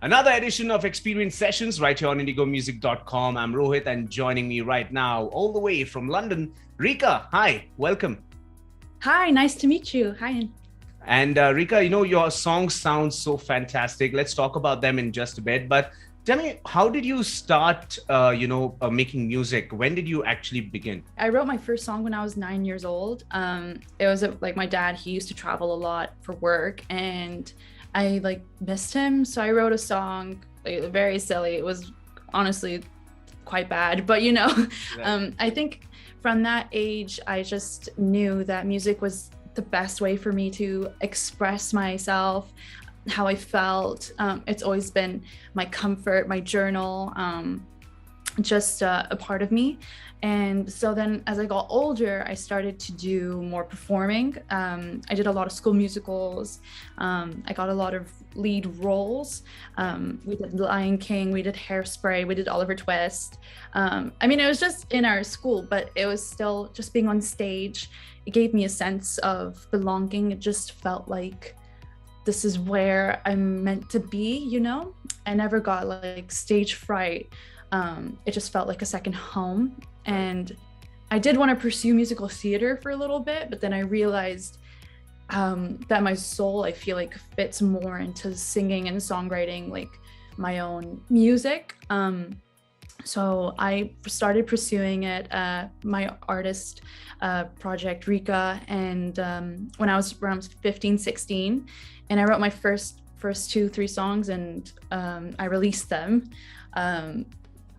Another edition of Xperience Sessions right here on indigomusic.com. I'm Rohit, and joining me right now, all the way from London, Rika. Hi, welcome. Hi, nice to meet you. Hi. And Rika, your songs sound so fantastic. Let's talk about them in just a bit. But tell me, how did you start, making music? When did you actually begin? I wrote my first song when I was 9 years old. It was like my dad, he used to travel a lot for work, and I missed him. So I wrote a song, very silly. It was honestly quite bad, but Right. I think from that age, I just knew that music was the best way for me to express myself, how I felt. It's always been my comfort, my journal, just a part of me. And so then as I got older, I started to do more performing. I did a lot of school musicals. I got a lot of lead roles. We did Lion King, we did Hairspray, we did Oliver Twist. It was just in our school, but it was still just being on stage. It gave me a sense of belonging. It just felt like this is where I'm meant to be, I never got stage fright. It just felt like a second home. And I did want to pursue musical theater for a little bit, but then I realized that my soul, I feel like, fits more into singing and songwriting, like my own music. So I started pursuing it, my artist project, Rika, and when I was around 15, 16, and I wrote my first 2-3 songs, and I released them.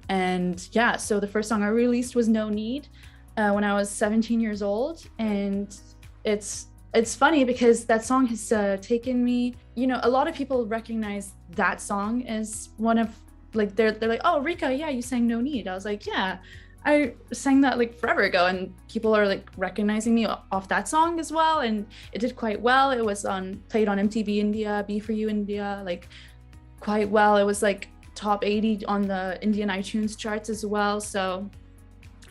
And yeah, so the first song I released was No Need when I was 17 years old. And it's funny because that song has taken me, a lot of people recognize that song as one of, they're like, oh, Rika, yeah, you sang No Need. I was like, yeah, I sang that forever ago, and people are recognizing me off that song as well. And it did quite well. It was played on MTV India, Be For You India, quite well. It was top 80 on the Indian iTunes charts as well. So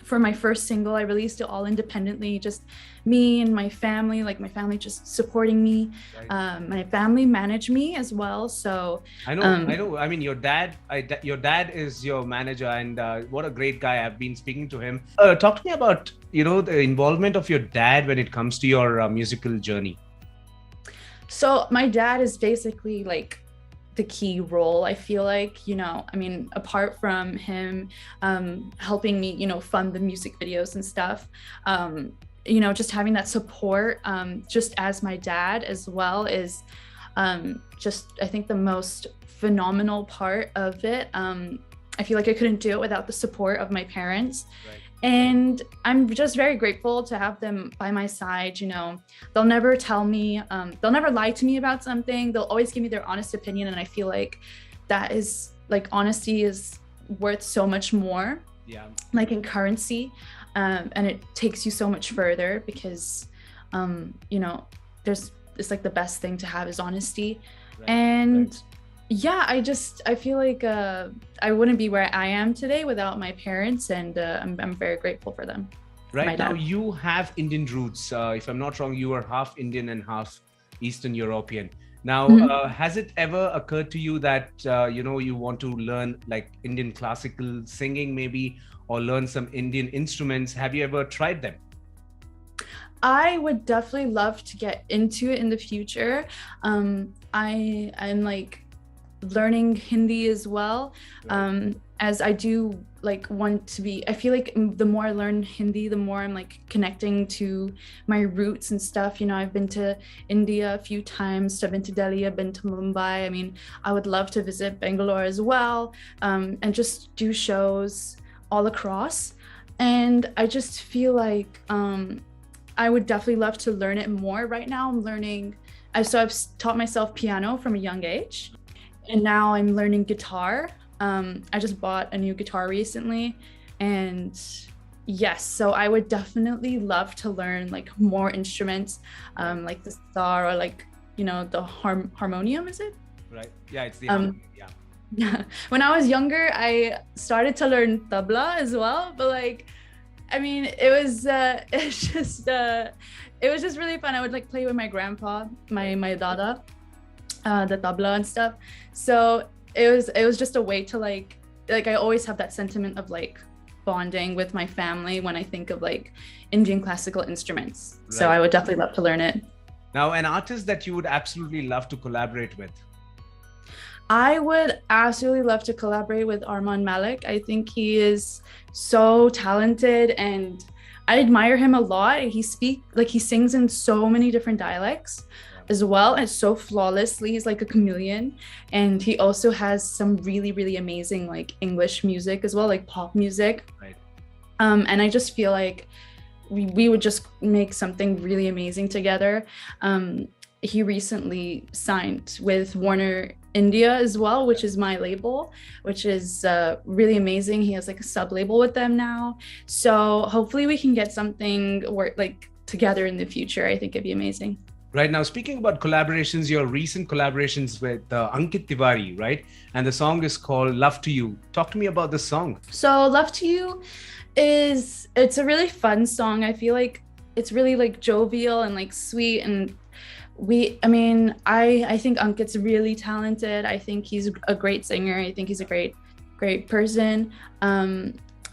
for my first single, I released it all independently, just me and my family, my family just supporting me. Right. My family managed me as well. So I know. I mean, your dad is your manager, and what a great guy. I've been speaking to him. Talk to me about, the involvement of your dad when it comes to your musical journey. So my dad is basically the key role, I feel like, apart from him helping me, fund the music videos and stuff, just having that support, just as my dad as well, is just, I think, the most phenomenal part of it. I feel like I couldn't do it without the support of my parents. Right. And I'm just very grateful to have them by my side. They'll never tell me, they'll never lie to me about something. They'll always give me their honest opinion. And I feel like that is honesty is worth so much more, Yeah. in currency. And it takes you so much further because, it's the best thing to have is honesty. Right. And Right. yeah, I feel like I wouldn't be where I am today without my parents, and I'm very grateful for them. For my Right now, dad. you have Indian roots. If I'm not wrong, you are half Indian and half Eastern European. Now, Mhm. has it ever occurred to you that you want to learn Indian classical singing, maybe, or learn some Indian instruments? Have you ever tried them? I would definitely love to get into it in the future. I'm learning Hindi as well, Right. as I do want to be. I feel like the more I learn Hindi, the more I'm connecting to my roots and stuff. I've been to India a few times. I've been to Delhi, I've been to Mumbai. I would love to visit Bangalore as well, and just do shows all across. And I just feel like I would definitely love to learn it more. Right now I'm learning, I've taught myself piano from a young age, and now I'm learning guitar. I just bought a new guitar recently, and yes, so I would definitely love to learn more instruments, like the sitar, or the harmonium, is it? Right. Yeah, it's the Um, harmony. Yeah. when I was younger, I started to learn tabla as well, but it was it was just really fun. I would play with my grandpa, my dada, the tabla and stuff. So it was just a way to like I always have that sentiment of like bonding with my family when I think of like Indian classical instruments. So Right. I would definitely love to learn it. Now, an artist that you would absolutely love to collaborate with. I would absolutely love to collaborate with Arman Malik. I think he is so talented and I admire him a lot. He sings in so many different dialects as well, and so flawlessly. He's like a chameleon. And he also has some really, really amazing like English music as well, like pop music. Right. And I just feel like we would just make something really amazing together. He recently signed with Warner India as well, which is my label, which is really amazing. He has like a sub label with them now. So hopefully we can get something work like together in the future. I think it'd be amazing. Right. Now, speaking about collaborations, your recent collaborations with Ankit Tiwari, right? And the song is called Love to You. Talk to me about this song. So Love to You it's a really fun song. I feel like it's really like jovial and like sweet, and I think Ankit's really talented. I think he's a great singer. I think he's a great person.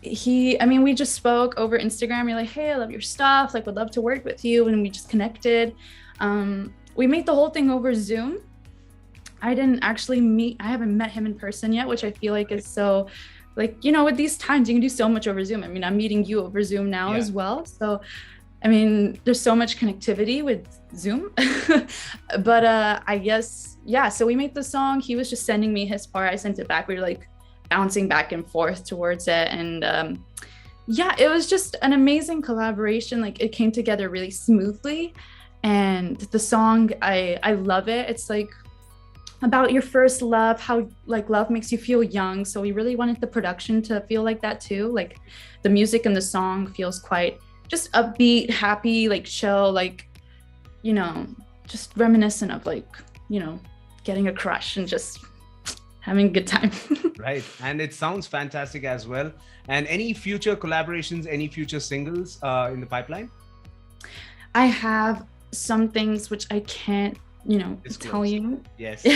We just spoke over Instagram. You're like, hey, I love your stuff, like would love to work with you, and we just connected. We made the whole thing over Zoom. I haven't met him in person yet, which I feel like is so, like, with these times you can do so much over Zoom. I'm meeting you over Zoom now as well. So, there's so much connectivity with Zoom. But I guess, yeah, so we made the song. He was just sending me his part. I sent it back. We were like bouncing back and forth towards it. And yeah, it was just an amazing collaboration. Like it came together really smoothly. And the song, I love it. It's like about your first love, how like love makes you feel young. So we really wanted the production to feel like that too. Like the music in the song feels quite just upbeat, happy, like chill, like, just reminiscent of like, getting a crush and just having a good time. Right. And it sounds fantastic as well. And any future collaborations, any future singles in the pipeline? I have some things which I can't, tell you. Yes.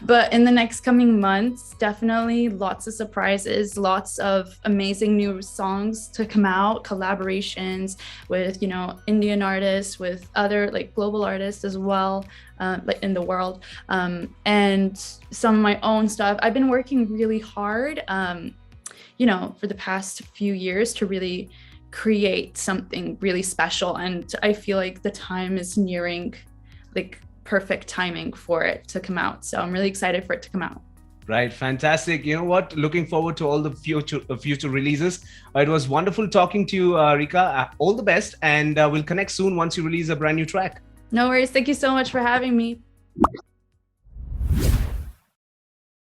But in the next coming months, definitely lots of surprises, lots of amazing new songs to come out, collaborations with, Indian artists, with other like global artists as well, like in the world, and some of my own stuff. I've been working really hard, for the past few years to really create something really special. And I feel like the time is nearing like perfect timing for it to come out. So I'm really excited for it to come out. Right. Fantastic. You know what? Looking forward to all the future releases. It was wonderful talking to you, Rika. All the best. And we'll connect soon once you release a brand new track. No worries. Thank you so much for having me.